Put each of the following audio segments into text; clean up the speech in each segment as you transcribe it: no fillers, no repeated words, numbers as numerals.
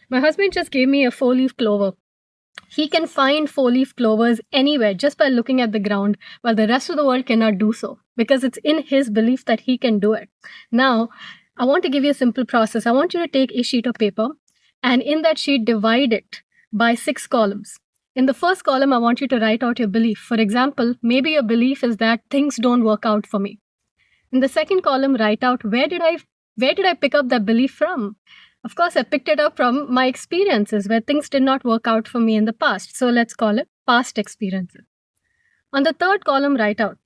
My husband just gave me a 4-leaf clover. He can find 4-leaf clovers anywhere just by looking at the ground, while the rest of the world cannot do so because it's in his belief that he can do it. Now, I want to give you a simple process. I want you to take a sheet of paper and in that sheet, divide it by 6 columns. In the first column, I want you to write out your belief. For example, maybe your belief is that things don't work out for me. In the second column, write out where did I pick up that belief from? Of course, I picked it up from my experiences where things did not work out for me in the past. So let's call it past experiences. On the third column, write out,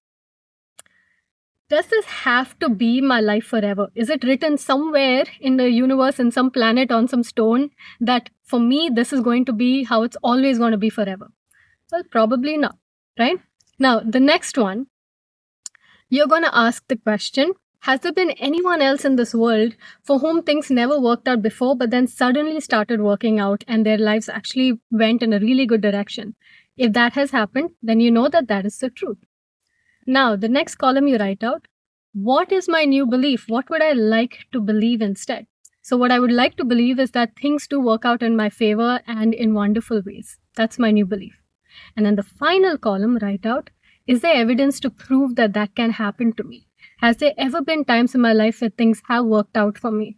does this have to be my life forever? Is it written somewhere in the universe, in some planet, on some stone, that for me, this is going to be how it's always going to be forever? Well, probably not, right? Now, the next one, you're going to ask the question, has there been anyone else in this world for whom things never worked out before, but then suddenly started working out and their lives actually went in a really good direction? If that has happened, then you know that that is the truth. Now, the next column you write out, what is my new belief? What would I like to believe instead? So what I would like to believe is that things do work out in my favor and in wonderful ways. That's my new belief. And in the final column, write out, is there evidence to prove that that can happen to me? Has there ever been times in my life where things have worked out for me?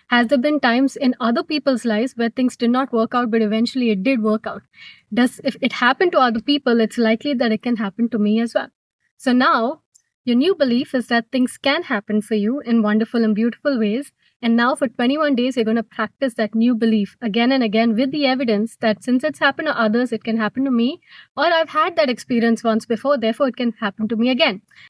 Has there been times in other people's lives where things did not work out, but eventually it did work out? If it happened to other people, it's likely that it can happen to me as well. So now, your new belief is that things can happen for you in wonderful and beautiful ways. And now for 21 days, you're going to practice that new belief again and again with the evidence that since it's happened to others, it can happen to me. Or I've had that experience once before, therefore it can happen to me again.